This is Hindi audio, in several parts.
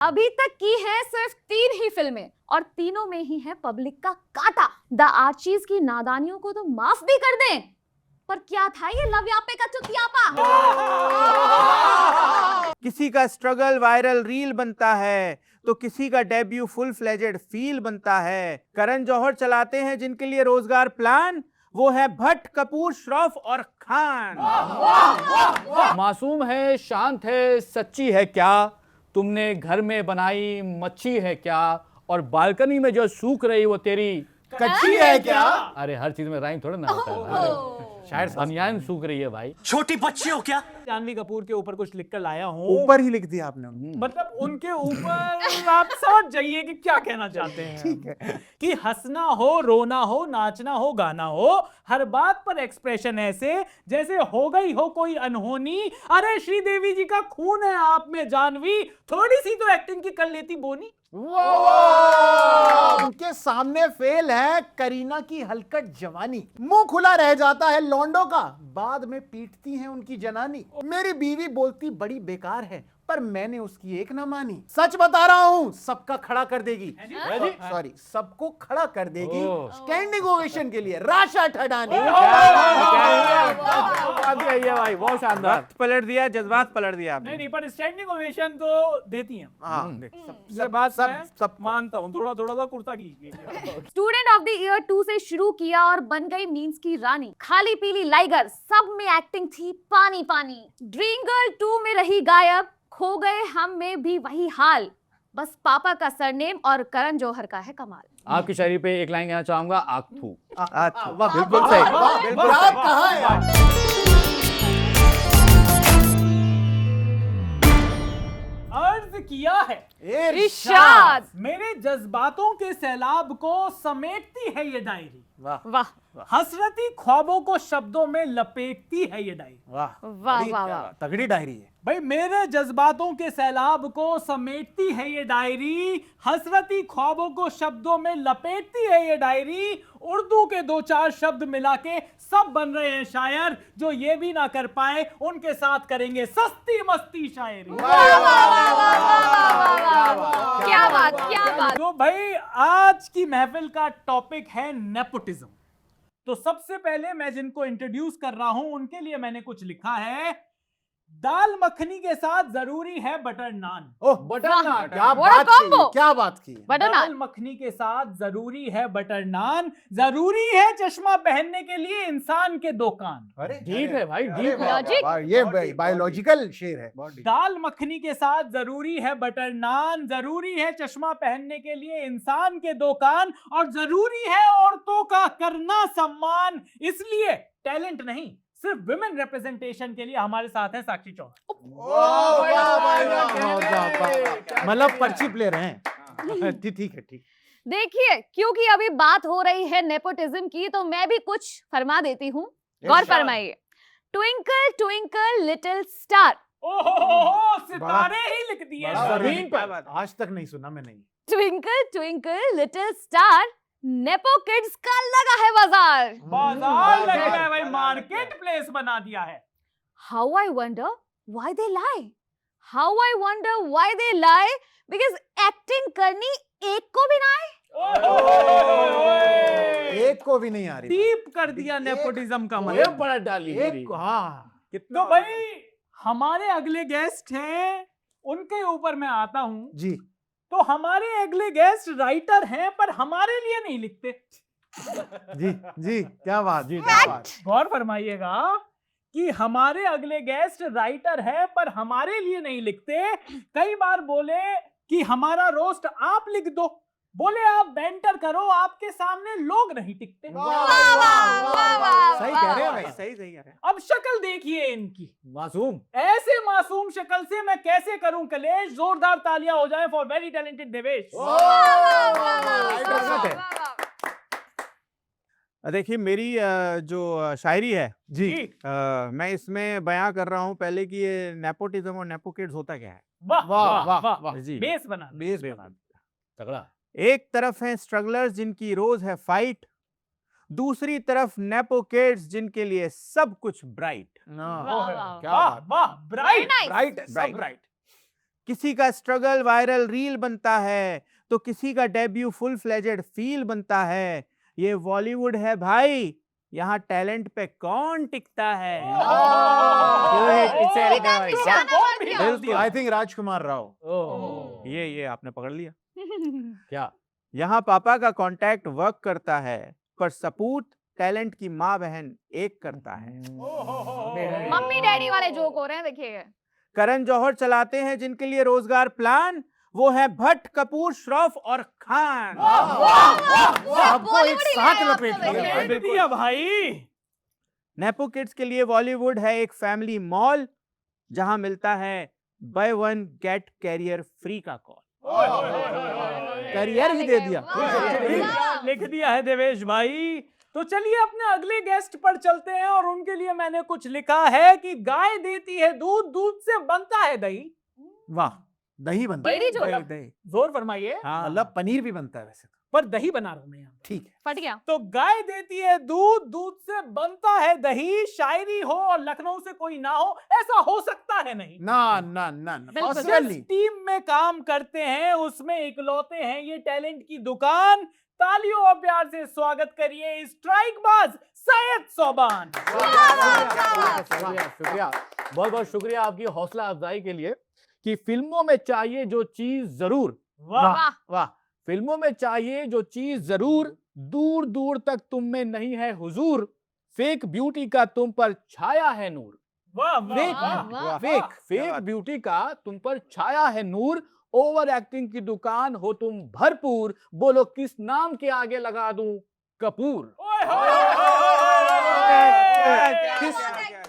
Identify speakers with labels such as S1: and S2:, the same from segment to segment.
S1: अभी तक की है सिर्फ 3 ही फिल्में और तीनों में ही है पब्लिक का काटा। द आर्चीज की नादानियों को तो माफ भी कर दें, पर क्या था ये लव्यापे का चुतियापा।
S2: किसी का स्ट्रगल वायरल रील बनता है तो किसी का डेब्यू फुल फ्लेजेड फील बनता है। करण जौहर चलाते हैं जिनके लिए रोजगार प्लान, वो है भट्ट, कपूर, श्रॉफ और खान।
S3: मासूम है, शांत है, सच्ची है क्या, तुमने घर में बनाई मच्छी है क्या, और बालकनी में जो सूख रही वो तेरी
S2: कच्ची है क्या?
S3: अरे हर चीज में राइम थोड़ा ना होता है। शायद बनियान सूख रही है भाई।
S4: छोटी बच्ची हो क्या?
S5: जानवी कपूर के ऊपर कुछ लिखकर लाया हूँ।
S2: ऊपर ही लिख दिया आपने।
S5: मतलब उनके ऊपर आप समझ जाइए कि क्या कहना चाहते हैं।
S2: ठीक है
S5: कि हंसना हो, रोना हो, नाचना हो, गाना हो, हर बात पर एक्सप्रेशन ऐसे जैसे हो गई हो कोई अनहोनी। अरे श्रीदेवी जी का खून है आप में जानवी, थोड़ी सी तो एक्टिंग की कर लेती बोनी।
S6: उनके सामने फेल है करीना की हलकट जवानी, मुंह खुला रह जाता है लौंडों का, बाद में पीटती है उनकी जनानी। मेरी बीवी बोलती बड़ी बेकार है पर मैंने उसकी एक ना मानी। सच बता रहा हूं सबका खड़ा कर देगी, सॉरी सबको खड़ा कर देगी। स्टैंडिंग ओवेशन के लिए राशा ठडानी।
S3: भाई बहुत शानदार।
S2: वक्त पलट दिया, जज्बात पलट दिया आपने।
S5: नहीं पर स्टैंडिंग ओवेशन तो देती हैं। ये बात सब मानता हूँ, थोड़ा थोड़ा सा कुर्ता कीजिए।
S1: स्टूडेंट ऑफ द ईयर 2 से शुरू किया और बन गई मीम्स की रानी। खाली पीली लाइगर, सब में एक्टिंग थी पानी पानी। ड्रीम गर्ल 2 में रही गायब, खो गए हम में भी वही हाल। बस पापा का सरनेम और करण जौहर का है कमाल।
S3: आपकी शायरी पे एक लाइन कहना चाहूंगा, आखू।
S2: बिल्कुल सही, बिल्कुल
S5: अर्ज किया है
S1: इरशाद।
S5: मेरे जज्बातों के सैलाब को समेटती है ये डायरी।
S1: वाह
S5: हसरती ख्वाबों को शब्दों में लपेटती है ये डायरी।
S1: वाह वाह वाह।
S6: तगड़ी डायरी है
S5: भाई मेरे जज्बातों के सैलाब को समेटती है ये डायरी, हसरती ख्वाबों को शब्दों में लपेटती है ये डायरी। उर्दू के 2-4 शब्द मिला के सब बन रहे हैं शायर, जो ये भी ना कर पाए उनके साथ करेंगे सस्ती मस्ती शायरी।
S1: क्या बात क्या बात।
S5: तो भाई आज की महफिल का टॉपिक है नेपोटिज्म। तो सबसे पहले मैं जिनको इंट्रोड्यूस कर रहा हूं उनके लिए मैंने कुछ लिखा है। दाल मखनी के साथ जरूरी है बटर नान।
S6: ओह बटर नान, क्या
S1: What a
S6: बात की,
S1: combo!
S6: क्या बात की।
S1: बटर
S5: दाल
S1: नान।
S5: मखनी के साथ जरूरी है बटर नान, जरूरी है चश्मा पहनने के लिए इंसान के 2 कान।
S6: अरे
S3: डीप है भाई, डीप है।
S1: Logic?
S6: ये बायोलॉजिकल शेर है।
S5: दाल मखनी के साथ जरूरी है बटर नान, जरूरी है चश्मा पहनने के लिए इंसान के 2 कान, और जरूरी है औरतों का करना सम्मान। इसलिए टैलेंट नहीं, सिर्फ विमेन रिप्रेजेंटेशन के लिए हमारे साथ है साक्षी चौहान।
S6: मतलब पर्ची प्लेयर हैं। ठीक है ठीक।
S1: देखिए, क्योंकि अभी बात हो रही है नेपोटिज्म की, तो मैं भी कुछ फरमा देती हूँ। गौर फरमाइए। Twinkle twinkle little star.
S5: ओहो, सितारे ही लिख दिए
S6: जमीन पर आज तक नहीं सुना मैंने।
S1: Twinkle twinkle little star, nepo kids का लगा है बाजार।
S5: बाजार लग गया है भाई, मार्केट प्लेस बना दिया है।
S1: How I wonder why they lie, how I wonder why they lie, because acting करनी एक को भी ना आए।
S6: एक को भी नहीं आ रही।
S5: डीप कर दिया नेपोटिज्म का मतलब।
S3: बड़ा डाली
S6: एक हाँ
S5: तो भाई हमारे अगले गेस्ट हैं, उनके ऊपर मैं आता हूं।
S6: जी।
S5: तो हमारे अगले गेस्ट राइटर हैं पर हमारे लिए नहीं लिखते।
S6: जी जी क्या बात जी, क्या बात।
S5: गौर फरमाइएगा कि हमारे अगले गेस्ट राइटर है पर हमारे लिए नहीं लिखते। कई बार बोले कि हमारा रोस्ट आप लिख दो, बोले आप बैंटर करो, आपके सामने लोग नहीं टिकते।
S6: सही कह रहे हैं भाई,
S2: सही कह रहे हैं।
S5: अब शक्ल देखिए इनकी,
S3: मासूम।
S5: ऐसे मासूम शक्ल से मैं कैसे करूं कलेश। जोरदार तालियां हो जाए फॉर वेरी टैलेंटेड देवेश।
S2: देखिए मेरी जो शायरी है
S6: जी
S2: मैं इसमें बयां कर रहा हूं पहले कि ये नेपोटिज्म और नेपो किड्स होता क्या है।
S5: वाह वाह वाह
S6: वाह,
S5: वाह,
S2: जी।
S5: बेस बना
S2: बेस बना दिया।
S3: तगड़ा।
S2: एक तरफ हैं स्ट्रगलर्स जिनकी रोज है फाइट, दूसरी तरफ नेपो किड्स जिनके लिए सब कुछ ब्राइट।
S6: क्या
S5: वाह
S6: बात।
S5: वाह, bright
S1: Very nice.
S6: Right
S2: Bright.
S6: Right.
S2: किसी का स्ट्रगल वायरल रील बनता है तो किसी का डेब्यू फुल फ्लेजेड फील बनता है। ये बॉलीवुड है भाई, यहाँ टैलेंट पे कौन टिकता है।
S6: बिल्कुल, आई थिंक राजकुमार राव।
S3: ओह,
S2: ये आपने पकड़ लिया।
S3: क्या?
S2: यहाँ पापा का कांटेक्ट वर्क करता है पर सपूत टैलेंट की माँ बहन एक करता है।
S1: मम्मी डैडी वाले जोक हो रहे हैं, देखिए।
S2: करण जौहर चलाते हैं जिनके लिए रोजगार प्लान, वो है भट्ट कपूर श्रॉफ और खान।
S6: सबको एक
S1: बॉलीवुड ही
S6: साथ
S1: लाया
S6: लपेट
S1: आपने,
S6: लिया।
S1: देखिए।
S5: लपेट दिया भाई।
S2: नेपो किड्स के लिए बॉलीवुड है एक फैमिली मॉल, जहां मिलता है buy one get carrier free का कॉल।
S6: करियर ही दे दिया।
S1: वाह।
S5: लिख दिया है देवेश भाई। तो चलिए अपने अगले गेस्ट पर चलते हैं और उनके लिए मैंने कुछ लिखा है कि गाय देती है दूध, दूध से बनता है दही।
S6: वाह, दही बनता है।
S1: डेयरी जो
S5: जोर फरमाइए।
S6: मतलब पनीर भी बनता है वैसे तो।
S5: पर दही बना रहा हूं मैं यहाँ।
S6: ठीक है।
S1: फट गया।
S5: तो गाय देती है दूध, दूध से बनता है दही। शायरी हो और लखनऊ से कोई ना हो, ऐसा हो सकता है नहीं।
S6: ना ना ना ना,
S1: बिल्कुल।
S6: possible
S5: जिस
S6: नहीं।
S5: टीम में काम करते हैं उसमें इकलौते हैं ये टैलेंट की दुकान। तालियों और प्यार से स्वागत करिए स्ट्राइक बाज सैयद सोबान।
S3: शुक्रिया, बहुत बहुत शुक्रिया आपकी हौसला अफजाई के लिए। कि फिल्मों में चाहिए जो चीज जरूर,
S1: वाह।
S3: वाह, फिल्मों में चाहिए जो चीज जरूर, दूर दूर तक तुम में नहीं है हुजूर, फेक ब्यूटी का तुम पर छाया है नूर।
S5: वाह
S3: फेक
S1: वाह, वाह।
S3: फेक ब्यूटी का तुम पर छाया है नूर, ओवर एक्टिंग की दुकान हो तुम भरपूर, बोलो किस नाम के आगे लगा दूं कपूर।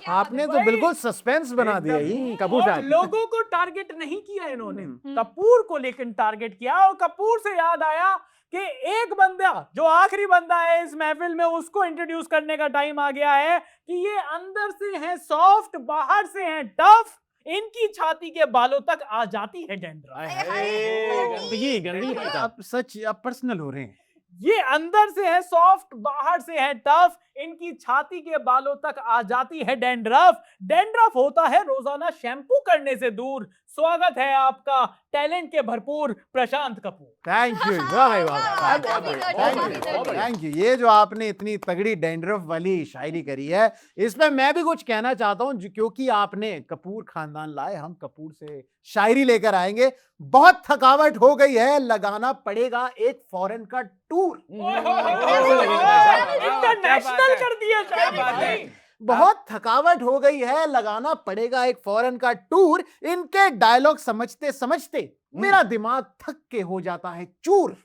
S6: आपने तो बिल्कुल सस्पेंस बना दिया ही कपूर
S5: और
S6: साहब।
S5: लोगों को टारगेट नहीं किया इन्होंने, कपूर को लेकिन टारगेट किया। और कपूर से याद आया कि एक बंदा जो आखिरी बंदा है इस महफिल में, उसको इंट्रोड्यूस करने का टाइम आ गया है कि ये अंदर से है सॉफ्ट, बाहर से है टफ, इनकी छाती के बालों तक आ जाती है डैंड्रफ।
S3: गंदगी गंदगी
S6: अब सच, अब पर्सनल हो रहे हैं।
S5: ये अंदर से है सॉफ्ट, बाहर से है टफ, इनकी छाती के बालों तक आ जाती है डैंड्रफ। डैंड्रफ होता है रोजाना शैम्पू करने से दूर। स्वागत है आपका टैलेंट के भरपूर प्रशांत कपूर।
S6: थैंक यू, वाह भाई वाह, थैंक यू। ये जो आपने इतनी तगड़ी डैंड्रफ वाली शायरी करी है, इसमें मैं भी कुछ कहना चाहता हूं, क्योंकि आपने कपूर खानदान लाए, हम कपूर से शायरी लेकर आएंगे। बहुत थकावट हो गई है, लगाना पड़ेगा एक फॉरेन का टूर।
S5: इंटरनेशनल कर दिया शायरी।
S6: बहुत थकावट हो गई है, लगाना पड़ेगा एक फॉरेन का टूर। इनके डायलॉग समझते समझते मेरा दिमाग थक के हो जाता है चूर।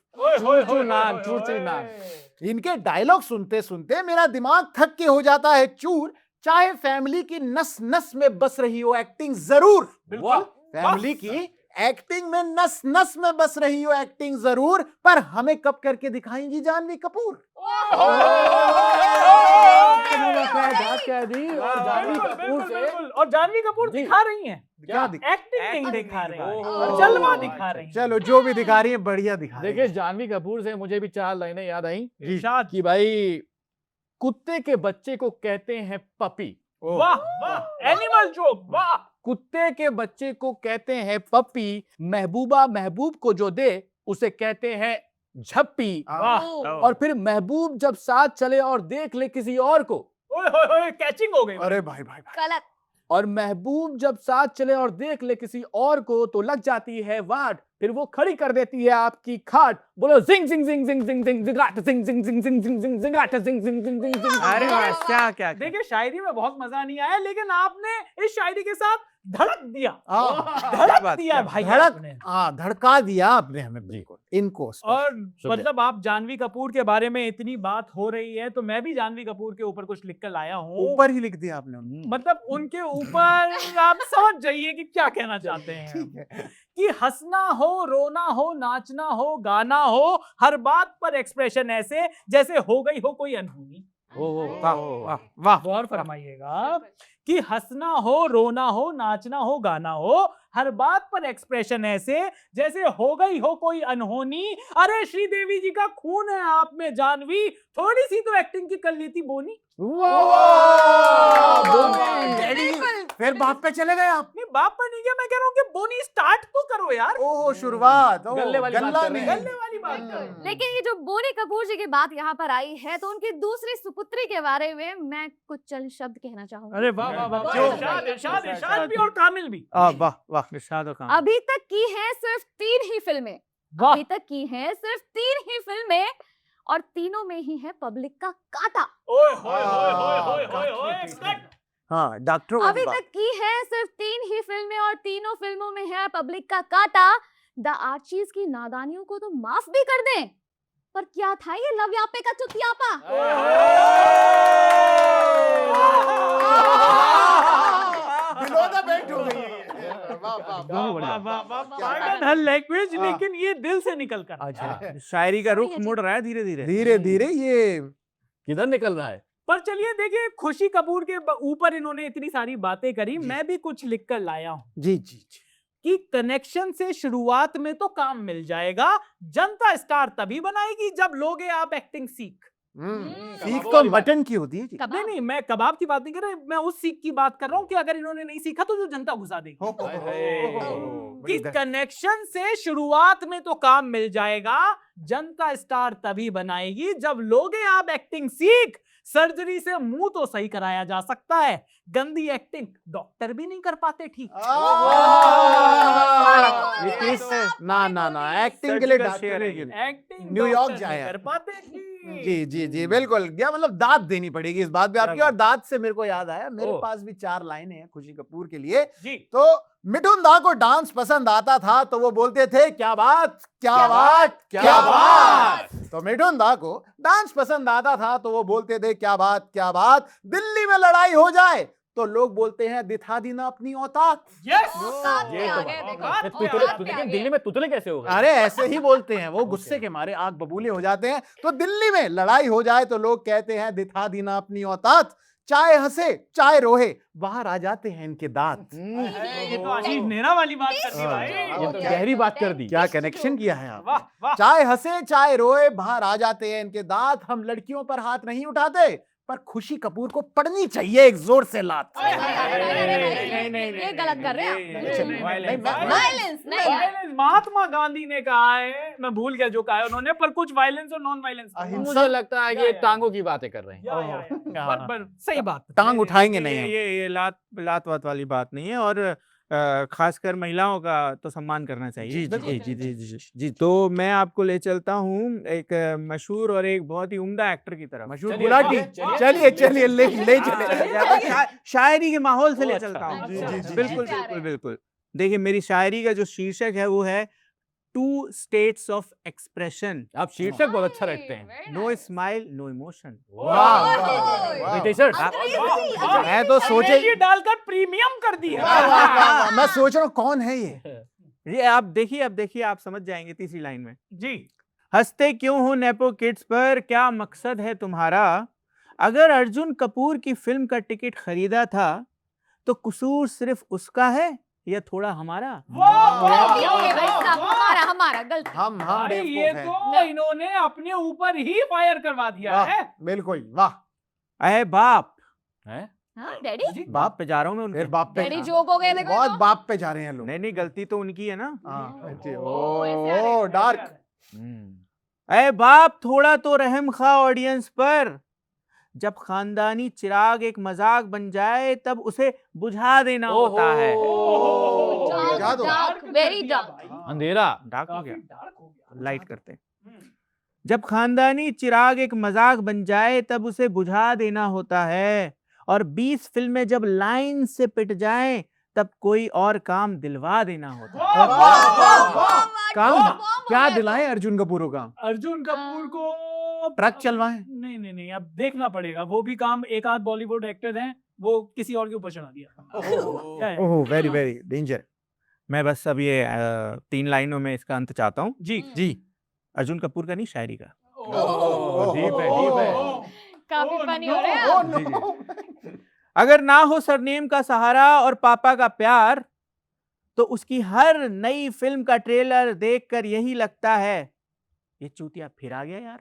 S6: इनके डायलॉग सुनते सुनते मेरा दिमाग थक के हो जाता है चूर। चाहे फैमिली की नस नस में बस रही हो एक्टिंग जरूर, फैमिली की एक्टिंग में नस नस में बस रही हो एक्टिंग जरूर, पर हमें कब करके दिखाएंगी जानवी कपूर।
S5: और जानवी कपूर दिखा रही हैं,
S6: क्या दिखा?
S5: एक्टिंग नहीं दिखा रही, जलवा दिखा रही।
S6: चलो जो भी दिखा रही है बढ़िया दिखा रही है।
S3: देखिए, जानवी कपूर से मुझे भी 4 लाइनें याद आई
S5: इरशाद।
S3: कि भाई कुत्ते के बच्चे को कहते हैं पपी।
S5: वाह वाह, एनिमल जोक, वाह।
S3: कुत्ते के बच्चे को कहते हैं पपी, महबूबा महबूब को जो दे उसे कहते हैं झप्पी।
S5: वाह।
S3: और फिर महबूब जब साथ चले और देख ले किसी और को,
S5: ओए होए होए, कैचिंग हो गई।
S6: अरे भाई भाई भाई,
S1: गलत।
S3: और महबूब जब साथ चले और देख ले किसी और को तो लग जाती है वाट, फिर वो खड़ी कर देती है आपकी खाट। बोलो जिंग जिंग जिंग जिंग जिंग जिंग जिंगाट जिंग जिंग जिंग जिंग जिंग जिंग जिंगाट जिंग जिंग जिंग जिंग जिंग।
S2: अरे वाह, क्या क्या
S5: देखिए, शायरी में बहुत मजा नहीं आया, लेकिन आपने इस शायरी के साथ धड़क दिया,
S6: हाँ,
S5: धड़क दिया भाई आपने।
S6: धड़का दिया आपने हमें बिल्कुल इनको।
S5: और मतलब आप जानवी कपूर के बारे में इतनी बात हो रही है, तो मैं भी जानवी कपूर के ऊपर कुछ लिख कर लाया हूँ।
S6: ऊपर ही लिख दिया आपने उनको।
S5: मतलब उनके ऊपर आप समझ जाइए कि क्या कहना चाहते हैं।
S6: ठीक है।
S5: कि हंसना हो, रोना हो, नाचना हो, गाना हो, हर बात पर एक्सप्रेशन ऐसे जैसे हो गई हो कोई अनहोनी।
S6: वाह,
S5: गौर फरमाइएगा कि हंसना हो, रोना हो, नाचना हो, गाना हो, हर बात पर एक्सप्रेशन ऐसे जैसे हो गई हो कोई अनहोनी। अरे श्रीदेवी जी का खून है आप में जानवी, थोड़ी सी तो एक्टिंग की कर ली थी बोनी।
S6: डैडी फिर बाप पे चले गए आप।
S5: नहीं बाप पर नहीं गया, मैं कह रहा हूँ कि बोनी स्टार्ट तो करो यार।
S6: ओहो शुरुआत,
S3: गल्ले वाली बात
S6: गल्ला
S3: कर रहे
S6: नहीं।
S3: हैं।
S5: गल्ले वाली बात कर।
S1: लेकिन ये जो बोनी कपूर जी की बात यहाँ पर आई है तो उनकी दूसरी सुपुत्री के बारे में मैं कुछ चंद शब्द कहना चाहूंगी।
S5: अरे वाह वाह वाह,
S1: क्यों?
S5: इरशाद भी और कामिल भी।
S2: वाह वाह, इरशाद और कामिल।
S1: अभी तक की है सिर्फ 3 ही फिल्में,
S5: वाह।
S1: अभी तक की है सिर्फ 3 ही फिल्में और तीनों में ही है पब्लिक का कांटा।
S5: ओए होए होए होए होए होए होए, कट।
S6: हाँ डॉक्टर
S1: अभी तक की है सिर्फ 3 ही फिल्में और तीनों फिल्मों में है पब्लिक का कांटा। द आर्चीज की नादानियों को तो माफ भी कर दें, पर क्या था ये लवयापे का चुतियापा।
S6: बिलो द बेल्ट हो गई है। वाह वाह
S5: वाह वाह वाह वाह, पार्डन हर लैंग्वेज, लेकिन ये दिल से निकल कर।
S2: अच्छा, शायरी का रुख मुड़ रहा है धीरे धीरे।
S6: धीरे धीरे ये
S3: किधर निकल रहा है?
S5: पर चलिए देखिए, खुशी कपूर के ऊपर इन्होंने इतनी सारी बातें करी, मैं भी कुछ लिख कर लाया हूँ
S6: जी जी जी।
S5: कि कनेक्शन से शुरुआत में तो काम मिल जाएगा, जनता स्टार तभी बनाएगी जब लोगे आप एक्टिंग सीख।
S6: सीख तो मटन की होती है जी।
S5: नहीं नहीं, मैं कबाब की बात नहीं कर रहा, मैं उस सीख की बात कर रहा हूँ कि अगर इन्होंने नहीं सीखा तो जो जनता घुसा देगी। कि कनेक्शन से शुरुआत में तो काम मिल जाएगा, जनता स्टार तभी बनाएगी जब लोगे आप एक्टिंग सीख। सर्जरी से मुंह तो सही कराया जा सकता है, गंदी एक्टिंग डॉक्टर भी नहीं कर पाते ठीक।
S6: ना ना ना, एक्टिंग के लिए डॉक्टर
S5: एक्टिंग
S6: न्यूयॉर्क
S5: डॉक्टर
S6: जाए
S5: नहीं
S6: आप।
S5: कर पाते ठीक।
S6: जी जी जी बिल्कुल। क्या मतलब दाद देनी पड़ेगी इस बात पे आपकी। और दाद से मेरे को याद आया, मेरे
S5: ओह।
S6: पास भी 4 लाइनें हैं खुशी कपूर के लिए।
S5: जी
S6: तो मिठुन दा को डांस पसंद आता था तो वो बोलते थे क्या बात क्या बात क्या बात। तो मिठुन दा को डांस पसंद आता था तो वो बोलते थे क्या बात। दिल्ली में लड़ाई हो जाए तो लोग बोलते हैं दिखा दी ना अपनी औकात।
S5: यस
S1: औकात पे आ गए, देखो।
S5: औकात पे आ
S3: तुतले
S5: गए।
S3: तुतले दिल्ली में तुतले कैसे हो गए?
S6: अरे ऐसे ही बोलते हैं वो, गुस्से के मारे आग बबूले हो जाते हैं। तो दिल्ली में लड़ाई हो जाए तो लोग कहते हैं दिखा दी ना अपनी औकात। चाहे हंसे चाहे रोहे बाहर आ जाते हैं इनके दांत।
S5: ये तो आशीष नेहरा वाली बात कर दी भाई।
S3: ये तो गहरी बात कर दी।
S6: क्या कनेक्शन किया है आप।
S5: वाह वाह।
S6: चाहे हंसे चाहे रोए बाहर आ जाते हैं इनके दांत। हम लड़कियों पर हाथ नहीं उठाते पर खुशी कपूर को पड़नी चाहिए एक जोर से लात।
S1: ये गलत कर रहे हैं। वायलेंस नहीं।
S5: वायलेंस महात्मा गांधी ने कहा है, मैं भूल गया जो कहा है उन्होंने, पर कुछ वायलेंस और नॉन वायलेंस।
S3: मुझे लगता है कि ये टांगों की बातें कर रहे हैं।
S5: पर सही बात।
S6: टांग उठाएंगे नहीं हम।
S2: ये लात वात वाली बात नहीं है। और खासकर महिलाओं का तो सम्मान करना चाहिए।
S6: जी, जी,
S2: जी जी जी जी। तो मैं आपको ले चलता हूँ एक मशहूर और एक बहुत ही उम्दा एक्टर की तरफ।
S6: मशहूर
S3: चलिए,
S6: गुलाटी।
S3: चलिए,
S6: चलिए चलिए ले चले।
S2: शायरी के माहौल से ले
S5: अच्छा,
S2: चलता हूँ।
S1: जी, जी, जी,
S2: बिल्कुल
S1: जी।
S2: बिल्कुल बिल्कुल। देखिए मेरी शायरी का जो शीर्षक है वो है 2 स्टेट्स ऑफ एक्सप्रेशन।
S3: आप शीर्षक बहुत अच्छा रखते हैं।
S2: No smile no emotion.
S6: मैं तो सोचे
S5: ये डालकर प्रीमियम कर दी है।
S6: मैं सोच रहा हूँ कौन है ये।
S2: ये आप देखिए आप समझ जाएंगे तीसरी लाइन में।
S5: जी
S2: हंसते क्यों हो नेपो किड्स पर, क्या मकसद है तुम्हारा। अगर अर्जुन कपूर की फिल्म का टिकट खरीदा था तो कसूर सिर्फ उसका है या थोड़ा हमारा।
S1: गलती हो गई भाई साहब, हमारा गलती।
S6: हम
S5: भाई ये
S6: बेवकूफ हैं।
S5: तो इन्होंने अपने ऊपर ही फायर करवा दिया
S6: वाह,
S5: है।
S6: बिल्कुल वाह।
S2: अरे बाप,
S1: हाँ डैडी,
S2: बाप पे जा रहा हूँ मैं उनके।
S6: फिर बाप पे
S1: डैडी जोक हो गए देखो।
S6: बहुत बाप पे जा रहे हैं लोग।
S2: नहीं गलती तो उनकी है ना।
S6: हाँ,
S1: ऐसे
S6: ओ डार्क।
S2: अरे बाप थोड़ा तो रहम खा ऑडियंस पर। जब खानदानी चिराग एक मजाक बन जाए तब उसे बुझा देना होता है।
S6: बुझा दो।
S1: Very dark.
S3: अंधेरा।
S2: डार्क हो गया, लाइट करते हैं। जब खानदानी चिराग एक मजाक बन जाए तब उसे बुझा देना होता है। और 20 फिल्में जब लाइन से पिट जाएं तब कोई और काम दिलवा देना होता है।
S6: काम क्या दिलाएं अर्जुन कपूर का।
S5: अर्जुन कपूर को
S6: ट्रक चलवाएं।
S5: नहीं अब देखना पड़ेगा। वो भी काम एक आध बॉलीवुड एक्टर हैं, वो किसी और के ऊपर चढ़ा दिया। क्या है?
S6: Oh very very danger.
S2: मैं बस अब ये 3 लाइनों में इसका अंत चाहता हूँ।
S5: जी
S6: जी
S2: अर्जुन कपूर का नहीं, शायरी का।
S3: डीप है।
S1: काफी फनी हो रहे हैं आप।
S2: अगर ना हो सरनेम का सहारा और पापा का प्यार तो उसकी हर नई फिल्म का ट्रेलर देखकर यही लगता है, ये चूतिया फिर आ गया यार।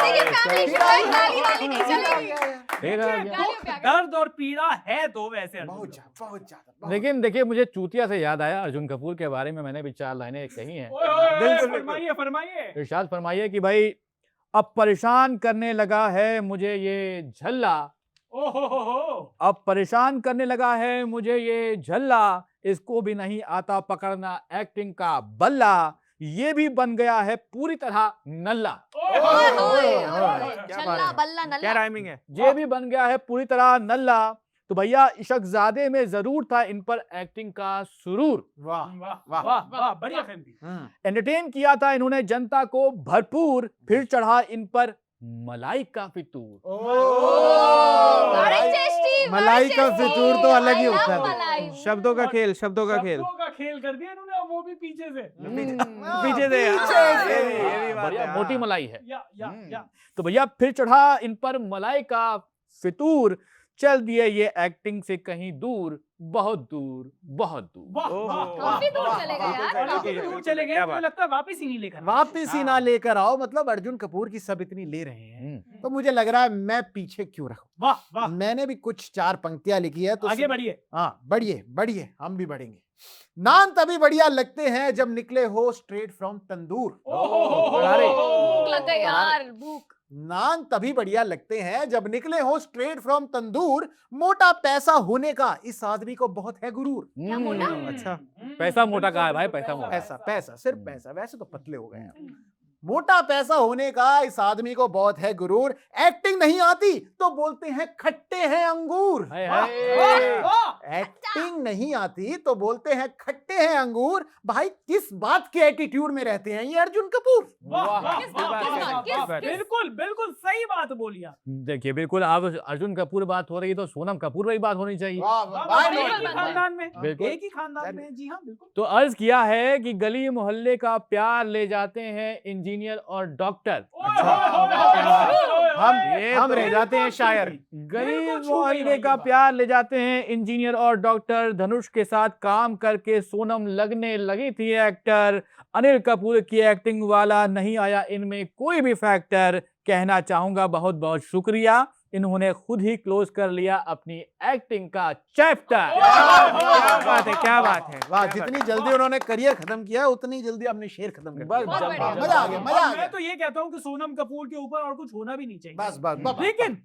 S1: देखिए फैमिली शो है, गाली वाली नहीं चलेगी।
S3: फिर आ गया।
S5: दर्द और पीड़ा है तो वैसे अर्जुन
S6: बहुत
S5: कपूर।
S6: ज्यादा बहुत ज्यादा।
S3: लेकिन देखिए, मुझे चूतिया से याद आया, अर्जुन कपूर के बारे में मैंने भी 4 लाइनें कही हैं।
S5: ओए, ओए, ओए,
S2: बिल्कुल,
S5: फरमाइए फरमाइए।
S3: इरशाद फरमाइए कि भाई, अब परेशान करने लगा है मुझे ये झल्ला,
S5: ओहो हो।
S3: अब परेशान करने लगा है मुझे ये झल्ला, इसको भी नहीं आता पकड़ना एक्टिंग का बल्ला, ये भी बन गया है पूरी तरह नल्ला।
S1: ओए होए,
S2: क्या
S1: छल्ला
S2: बात है?
S1: बल्ला
S2: क्या
S1: नल्ला।
S2: राइमिंग है?
S3: ये भी बन गया है पूरी तरह नल्ला। तो भैया, इशकजादे में जरूर था इन पर एक्टिंग का सुरूर।
S6: वाह
S5: वाह
S6: वाह।
S5: वाह वाह, बढ़िया फिल्म थी।
S3: एंटरटेन किया था इन्होंने जनता को भरपूर, फिर चढ़ा इन पर मलाई का फितूर।
S1: बड़ी टेस्टी,
S6: मलाई का फितूर तो अलग ही होता है।
S1: मलाई।
S2: शब्दों का खेल, शब्दों का खेल।
S5: शब्दों का खेल कर दिया इन्होंने, अब वो भी पीछे से।
S2: पीछे से ये भी बात
S3: बढ़िया
S2: है,
S3: मोटी
S2: हाँ।
S3: मलाई है।
S5: या
S3: तो भैया, फिर चढ़ा इन पर मलाई का फितूर, चल दिए ये एक्टिंग से कहीं दूर, बहुत दूर, बहुत दूर।
S5: वाह
S2: ओहो,
S5: वाह
S1: काफी दूर
S5: वाह,
S1: चले गए
S5: वाह,
S1: यार,
S5: वाह,
S1: काफी
S5: काफी
S2: दूर।
S5: दूर चले गए,
S2: क्या
S5: मुझे
S2: बात।
S5: लगता है वापस ही नहीं लेकर आए।
S6: वापिस ही ना
S2: हाँ।
S6: लेकर आओ, मतलब अर्जुन कपूर की सब इतनी ले रहे हैं,
S3: हम्म।
S6: तो मुझे लग रहा है मैं पीछे क्यों रखूं।
S5: वाह वाह,
S6: मैंने भी कुछ 4 पंक्तियां लिखी है, तो
S5: आगे बढ़िए।
S6: हाँ, बढ़िए बढ़िए, हम भी बढ़ेंगे। नान तभी बढ़िया लगते हैं जब निकले हो स्ट्रेट फ्रॉम तंदूर।
S3: अरे।
S1: भूख लग गई यार, भूख।
S6: नान तभी बढ़िया लगते हैं जब निकले हो स्ट्रेट फ्रॉम तंदूर, मोटा पैसा होने का इस आदमी को बहुत है गुरूर।
S1: क्या मोटा?
S2: अच्छा।
S3: पैसा मोटा कहा है भाई, पैसा मोटा।
S6: पैसा पैसा सिर्फ पैसा, वैसे तो पतले हो गए हैं। मोटा पैसा होने का इस आदमी को बहुत है गुरूर, एक्टिंग नहीं आती तो बोलते हैं खट्टे हैं अंगूर।
S3: हाय
S5: वाह,
S3: हाय।
S5: वाह,
S6: एक्टिंग नहीं आती तो बोलते हैं खट्टे हैं अंगूर। भाई, किस बात के एटीट्यूड में रहते हैं ये अर्जुन कपूर।
S5: वाह,
S3: वाह,
S5: वाह,
S1: किस
S5: वाह,
S1: बात, किस
S5: वाह,
S1: बात, किस
S5: वाह,
S1: बात?
S5: बिल्कुल बिल्कुल सही बात बोली आप।
S3: देखिए, बिल्कुल, आप अर्जुन कपूर बात हो रही है तो सोनम कपूर की बात होनी चाहिए।
S6: वाह,
S5: वाह,
S6: वाह,
S5: वाह,
S6: वाह,
S5: एक ही
S1: बिल्कुल,
S5: खानदान में,
S3: बिल्कुल।
S5: एक ही खानदान में, जी हाँ बिल्कुल।
S3: तो अर्ज किया है कि गली मोहल्ले का प्यार ले जाते हैं इंजीनियर और डॉक्टर।
S6: हम रह जाते हैं शायर।
S3: गली
S5: बिल्कुल छू गई
S3: मोहल्ले
S5: भाई
S3: का
S5: ये बात।
S3: प्यार ले जाते हैं इंजीनियर और डॉक्टर। धनुष के साथ काम करके सोनम लगने लगी थी एक्टर। अनिल कपूर की एक्टिंग वाला नहीं आया इनमें कोई भी फैक्टर। कहना चाहूंगा बहुत बहुत शुक्रिया, इन्होंने खुद ही क्लोज कर लिया अपनी एक्टिंग का चैप्टर।
S2: क्या बात है, क्या बात है।
S6: वाह, जितनी जल्दी उन्होंने करियर खत्म किया उतनी जल्दी अपने शेर खत्म कर
S3: बस,
S6: दिया।
S1: बहुत बढ़िया।
S6: मजा आ गया, मजा आ
S5: मैं
S6: गया।
S5: तो ये कहता हूँ कि सोनम कपूर के ऊपर और कुछ होना भी नहीं चाहिए।
S6: बस बस बस।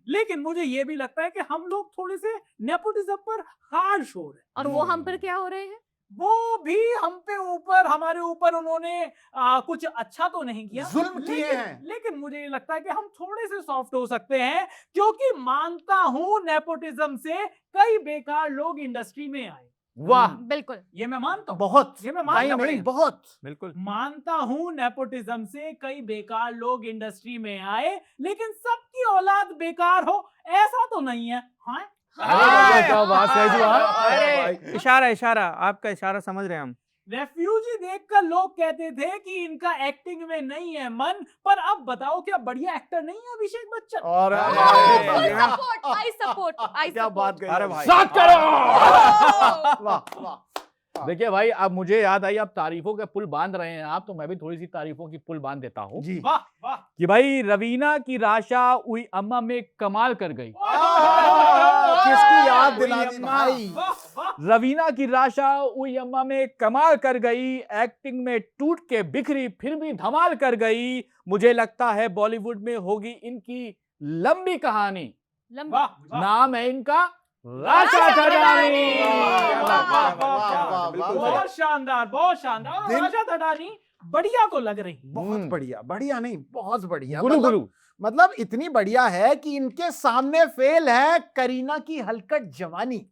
S5: लेकिन मुझे ये भी लगता है कि हम लोग थोड़े से नेपोटिज्म पर हार्श हो रहे हैं।
S1: और वो हम पर क्या हो रहे हैं?
S5: वो भी हम पे ऊपर, हमारे ऊपर उन्होंने कुछ अच्छा तो नहीं किया,
S6: जुल्म किए हैं।
S5: लेकिन मुझे ये लगता है कि हम थोड़े से सॉफ्ट हो सकते हैं, क्योंकि मानता हूं नेपोटिज्म से कई बेकार लोग इंडस्ट्री में आए।
S3: वाह,
S1: बिल्कुल।
S5: ये मैं मानता हूं,
S6: बहुत,
S5: ये मैं
S6: नहीं
S5: मानता
S6: नहीं,
S5: हूं।
S6: बहुत।
S2: बिल्कुल।
S5: मानता हूं नेपोटिज्म से कई बेकार लोग इंडस्ट्री में आए, लेकिन सबकी औलाद बेकार हो ऐसा तो नहीं है। हाँ,
S3: क्या बात है जी, वाह।
S2: अरे इशारा इशारा, आपका इशारा समझ रहे हैं हम।
S5: रेफ्यूजी देखकर लोग कहते थे कि इनका एक्टिंग में नहीं है मन, पर अब बताओ क्या बढ़िया एक्टर नहीं है अभिषेक बच्चन?
S6: और
S1: I support, I
S6: क्या बात
S1: support।
S6: कही।
S2: अरे भाई।
S3: साथ करो।
S6: वाह वाह।
S3: देखिए भाई, अब मुझे याद आई, अब तारीफों के पुल बांध रहे हैं आप, तो मैं भी थोड़ी सी तारीफों की पुल बांध देता हूँ
S6: जी।
S5: वाह वाह,
S3: कि भाई, रवीना की राशा उई अम्मा में कमाल कर गई।
S6: किसकी याद दिला दी भाई।
S5: वाह वाह,
S3: रवीना की राशा उई अम्मा में कमाल कर गई। एक्टिंग में टूट के बिखरी फिर भी धमाल कर गई। मुझे लगता है बॉलीवुड में होगी इनकी लंबी कहानी।
S1: लंबा।
S5: वाह वाह।
S3: नाम है इनका राशा धड़ानी।
S5: बहुत शानदार, बहुत शानदार।
S6: दिल-
S5: राशा धड़ानी बढ़िया को लग रही।
S6: बहुत बढ़िया, बढ़िया नहीं, बहुत बढ़िया।
S3: गुरु
S6: मतलब-
S3: गुरु।
S6: मतलब इतनी बढ़िया है कि इनके सामने फेल है करीना की हलकट जवानी।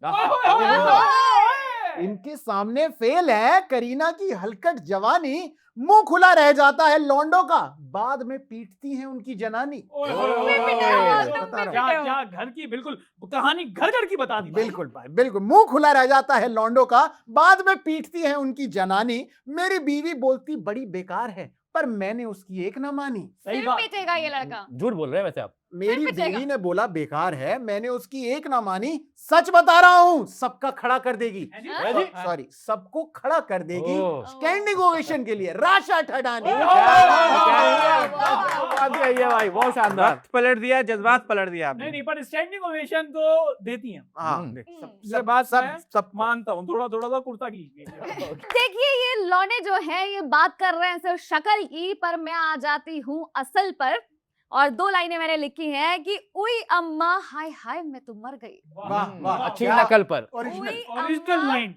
S6: इनके सामने फेल है करीना की हलकट जवानी। मुंह खुला रह जाता है लौंडों का, बाद में पीटती है उनकी जनानी। बता रहा हूं।
S5: क्या घर की बिल्कुल कहानी घर घर की बता दी।
S6: बिल्कुल भाई, बिल्कुल। मुंह खुला रह जाता है लौंडों का, बाद में पीटती है उनकी जनानी। मेरी बीवी बोलती बड़ी बेकार है, पर मैंने उसकी एक ना मानी।
S5: सही
S1: सिर
S5: बात।
S1: पीटेगा ये लड़का।
S3: झूठ बोल रहे हैं वैसे आप।
S6: मेरी
S1: बचेगा।
S6: बीवी ने बोला बेकार है, मैंने उसकी एक ना मानी। सच बता रहा हूँ, सबका खड़ा कर देगी।
S5: हाँ
S3: जी?
S6: सॉरी, सबको खड़ा कर देगी।
S3: ओह।
S6: स्टैंडिंग ओवेशन के लिए राशा ठडानी।
S3: बात कही है भाई, बहुत शानदार।
S2: वक्त पलट दिया, जज्बात पलट दिया आपने।
S5: नहीं पर स्टैंडिंग ओवेशन तो देती हैं।
S6: हाँ,
S5: ये बात
S6: सब
S5: मैं
S6: सब
S5: मानता हूँ, थोड़ा थोड़ा सा कुर्ता खींच लीजिए।
S1: देखिए ये लौंडे जो है ये बात कर रहे हैं सिर्फ शक्ल की, पर मैं आ जाती हूँ असल पर। और 2 लाइनें मैंने लिखी हैं कि उई अम्मा हाय हाय मैं तो मर गई।
S6: वाह वाह,
S3: अच्छी
S6: क्या
S3: नकल पर।
S6: ओरिजिनल।
S1: उई
S5: ओरिजिनल
S1: अम्मा
S5: लाइन।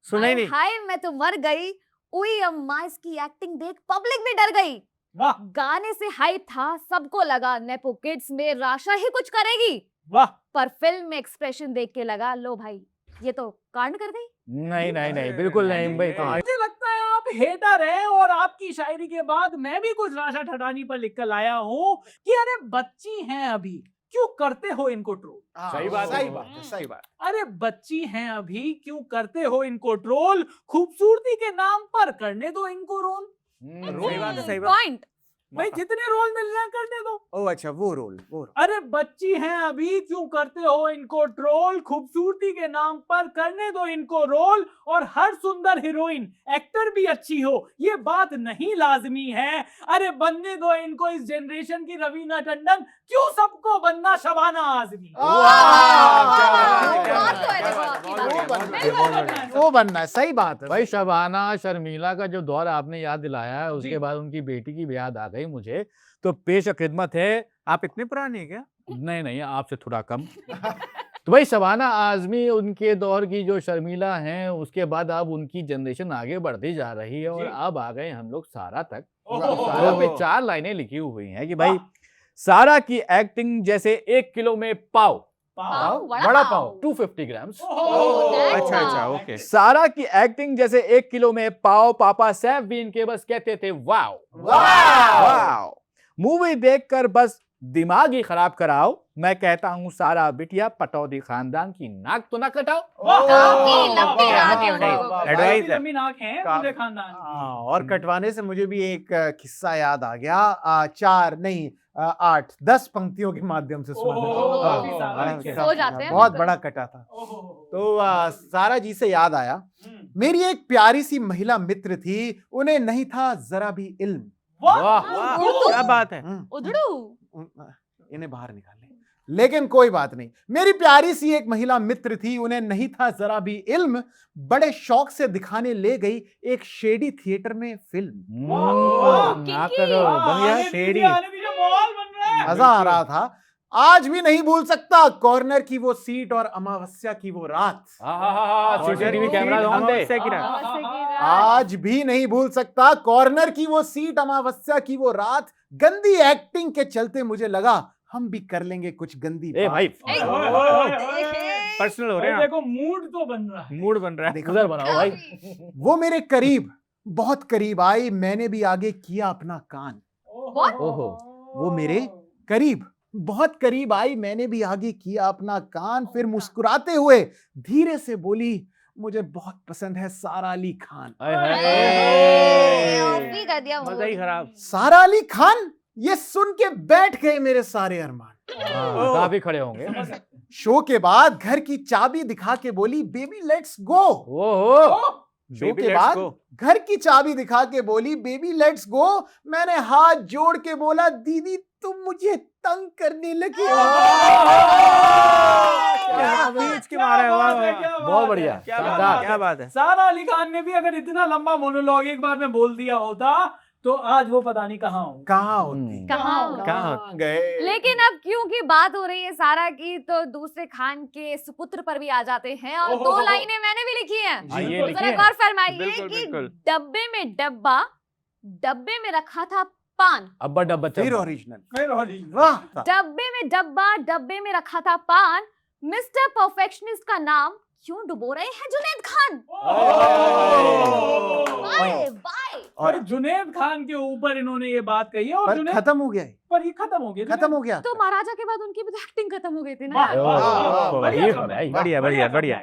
S2: सुना ही नहीं।
S1: हाय मैं तो मर गई। उई अम्मा इसकी एक्टिंग देख पब्लिक भी डर गई।
S5: वाह
S1: गाने से हाइप था, सबको लगा नेपो किड्स में राशा ही कुछ करेगी,
S5: वाह।
S1: पर फिल्म में एक्सप्रेशन देख के लगा लो भाई ये तो कांड कर गई।
S3: नहीं नहीं नहीं, बिल्कुल नहीं भाई। तो
S5: मुझे लगता है आप हेटर हैं और आपकी शायरी के बाद मैं भी कुछ राशा ठठानी पर लिख कर लाया हूँ कि अरे बच्ची हैं अभी, क्यों करते हो इनको ट्रोल।
S3: सही बात है।
S6: सही बात है, सही बात।
S5: अरे बच्ची हैं अभी, क्यों करते हो इनको ट्रोल। खूबसूरती के नाम पर करने दो इनको रोल।
S2: सही बात है, सही बात।
S1: पॉइंट।
S5: भाई जितने रोल मिल रहे हैं करने दो।
S6: ओ अच्छा, वो रोल।
S5: अरे बच्ची हैं अभी, क्यों करते हो इनको ट्रोल। खूबसूरती के नाम पर करने दो इनको रोल। और हर सुंदर हीरोइन एक्टर भी अच्छी हो, ये बात नहीं लाजमी है। अरे बनने दो इनको इस जनरेशन की रवीना टंडन, क्यों सबको बनना शबाना आजमी।
S6: वो बनना है, सही बात है।
S3: भाई शबाना शर्मिला का जो दौर आपने याद दिलाया है, उसके बाद उनकी बेटी की भी याद आ गई मुझे। तो पेश खिदमत है।
S2: आप इतने पुराने हैं क्या?
S3: नहीं नहीं, आपसे थोड़ा कम। तो भाई शबाना आजमी उनके दौर की जो शर्मिला हैं, उसके बाद अब उनकी जनरेशन आगे बढ़ती जा रही है और अब आ गए हम लोग सारा तक। सारा पे 4 लाइनें लिखी हुई हैं कि भाई सारा की एक्टिंग जैसे 1 किलो में पाव,
S6: बड़ा पाव।
S3: 250 ग्राम्स।
S2: अच्छा अच्छा, ओके।
S3: सारा की एक्टिंग जैसे 1 किलो में पाव। पापा सैफ भी इनके बस कहते थे वाओ।
S2: वाह।
S3: मूवी देखकर बस दिमाग ही खराब कराओ। मैं कहता हूँ सारा बिटिया पटौदी खानदान की नाक तो ना कटाओ।
S2: एडवाइस है।
S5: लंबी नाक है पूरे खानदान की।
S6: और कटवाने से मुझे भी एक किस्सा याद आ गया। 4 नहीं 8 10 पंक्तियों के माध्यम से सुना
S5: ओहो,
S6: था।
S5: काफी सारा।
S1: सो जाते हैं
S6: बहुत
S1: बिल्कुल।
S6: बड़ा कटा था।
S5: ओहो।
S6: तो सारा जी से याद आया, मेरी एक प्यारी सी महिला मित्र थी, उन्हें नहीं था जरा भी इल्म।
S5: वाह
S2: वाह, क्या बात है।
S1: उधड़ू।
S6: इन्हें बाहर निकाल ले। लेकिन कोई बात नहीं, मेरी प्यारी सी एक महिला मित्र थी, उन्हें नहीं था जरा भी इल्म। बड़े शौक से दिखाने ले गई एक शेडी थिएटर में फिल्म।
S3: आपका जो बन गया
S5: शेडी आने दीजिए, माहौल बन रहा है।
S6: मजा आ रहा था। आज भी नहीं भूल सकता कॉर्नर की वो सीट और अमावस्या की वो रात।
S3: सीसीटीवी कैमरा ऑन दे।
S6: आज भी नहीं भूल सकता कॉर्नर की वो सीट, अमावस्या की वो रात। गंदी एक्टिंग के चलते मुझे लगा हम भी कर लेंगे कुछ गंदी
S3: ए
S6: बात।
S3: भाई
S2: पर्सनल हो रहे हैं
S5: देखो मूड तो बन रहा है।
S2: मूड बन रहा है।
S3: उधर बनाओ भाई।
S6: वो मेरे करीब, बहुत करीब आई, मैंने भी आगे किया अपना कान।
S3: ओहो।
S6: वो मेरे करीब, बहुत करीब आई, मैंने भी आगे किया अपना कान। फिर मुस्कुराते हुए धीरे से बोली, मुझे बहुत पसंद है सारा अली खान।
S2: मजा ही खराब।
S6: सारा अली खान, ये सुन के बैठ गए मेरे सारे अरमान।
S3: काफी खड़े होंगे।
S6: शो के बाद घर की चाबी दिखा के बोली, बेबी लेट्स गो।
S3: ओहो।
S6: शो के बाद घर की चाबी दिखा के बोली, बेबी लेट्स गो। मैंने हाथ जोड़ के बोला, दीदी तुम मुझे तंग करने लगी हो।
S2: बीच के मारे।
S3: बहुत बढ़िया।
S2: क्या बात है।
S5: सारा अली खान ने भी अगर इतना लंबा मोनोलॉग एक बार में बोल दिया होता तो आज वो पता नहीं कहाँ होंगे।
S6: कहाँ होती,
S2: कहाँ
S6: गए।
S1: लेकिन अब क्योंकि बात हो रही है सारा की, तो दूसरे खान के सुपुत्र पर भी आ जाते हैं। और 2 लाइनें मैंने भी लिखी हैं।
S3: ये
S1: तो
S3: लिखिए।
S1: जरा गौर फरमाइए
S2: बिल्कुल,
S1: कि
S2: बिल्कुल।
S1: डब्बे में डब्बा, डब्बे में रखा था पान।
S3: अब्बा डब्बा
S6: फिर
S3: चब्बा।
S6: ओरिजिनल। वाह।
S1: डब्बे में डब्बा, डब्बे में रखा था पान। मिस्टर परफेक्शनिस्ट का नाम क्यों डुबो रहे हैं जुनैद खान। Bye bye.
S5: और जुनैद खान के ऊपर इन्होंने ये बात कही है और
S6: पर
S5: जुनैद
S6: खत्म हो गया है,
S5: पर ये खत्म हो गया।
S6: खत्म हो गया।
S1: तो महाराजा के बाद उनकी भी तो एक्टिंग खत्म हो गई थी ना।
S5: वाह,
S3: ओह,
S5: बढ़िया,
S3: ये भाई।
S2: बढ़िया बढ़िया बढ़िया।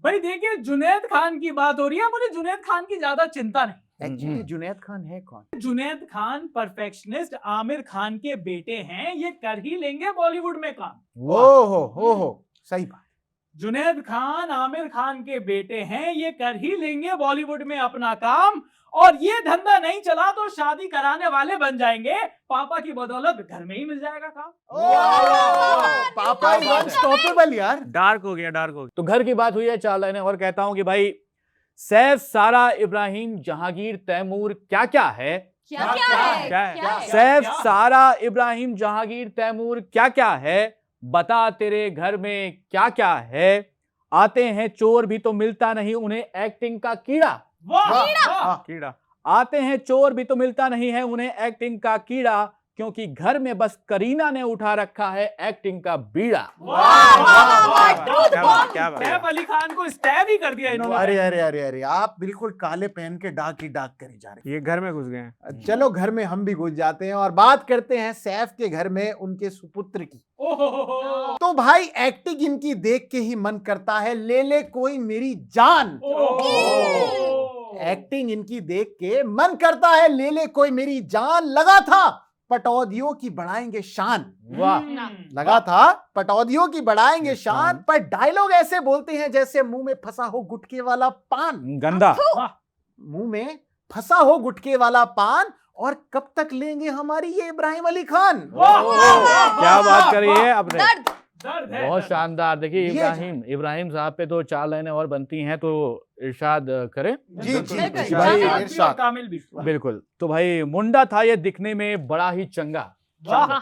S5: भाई देखिए जुनैद खान की बात हो रही है, मुझे जुनैद खान की ज्यादा चिंता नहीं।
S6: एक्चुअली जुनैद खान है कौन?
S5: जुनैद खान परफेक्शनिस्ट आमिर खान के बेटे हैं, ये कर ही लेंगे बॉलीवुड में काम।
S6: ओहो सही बात।
S5: जुनैद खान आमिर खान के बेटे हैं, ये कर ही लेंगे बॉलीवुड में अपना काम, और ये धंधा नहीं चला तो शादी कराने वाले बन जाएंगे, पापा की बदौलत घर में ही मिल जाएगा काम।
S6: पापा इज अनस्टॉपेबल यार।
S2: डार्क हो गया, डार्क हो गया।
S3: तो घर की बात हुई है, चार लाइनें और कहता हूं कि भाई सैफ, सारा, इब्राहिम, जहांगीर, तैमूर क्या क्या है?
S1: क्या क्या है?
S2: क्या है?
S1: क्या है?
S3: सैफ,
S5: क्या?
S3: सारा, इब्राहिम, जहांगीर, तैमूर क्या क्या है? बता तेरे घर में क्या क्या है? आते हैं चोर भी तो मिलता नहीं उन्हें एक्टिंग का कीड़ा।
S5: वाह
S6: वाह।
S5: वाह।
S2: कीड़ा।
S3: आते हैं चोर भी तो मिलता नहीं है उन्हें एक्टिंग का कीड़ा, क्योंकि घर में बस करीना ने उठा रखा है एक्टिंग का बीड़ा।
S2: क्या बात, क्या बात।
S5: सैफ अली खान को स्टैब ही कर दिया इन्होंने।
S6: अरे आप बिल्कुल काले पहन के डाक ही डाक करे जा रहे
S2: ये घर में घुस गए हैं।
S6: हैं। चलो घर में हम भी घुस जाते हैं और बात करते हैं सैफ के घर में उनके सुपुत्र की।
S5: ओहो।
S6: तो भाई एक्टिंग इनकी देख के ही मन करता है ले ले कोई मेरी जान। एक्टिंग इनकी देख के मन करता है ले ले कोई मेरी जान। लगा था पटौदियों की बढ़ाएंगे शान।
S3: वाह।
S6: लगा था पटौदियों की बढ़ाएंगे शान, पर डायलॉग ऐसे बोलते हैं जैसे मुंह में फंसा हो गुटके वाला पान।
S3: गंदा।
S6: मुंह में फंसा हो गुटके वाला पान, और कब तक लेंगे हमारी ये इब्राहिम अली खान।
S3: क्या बात करी है आपने?
S1: दर्द।
S5: दर्द है।
S3: बहुत शानदार। देखिए
S6: ये
S3: इब्राहिम साहब पे तो चार लाइनें और बनती हैं, तो इरशाद करें।
S6: जी जी
S1: बिल्कुल।
S6: भाई
S5: इरशाद भी
S6: इरशाद।
S5: और कामिल भी।
S3: बिल्कुल। तो भाई मुंडा था ये दिखने में बड़ा ही चंगा।
S5: वाह।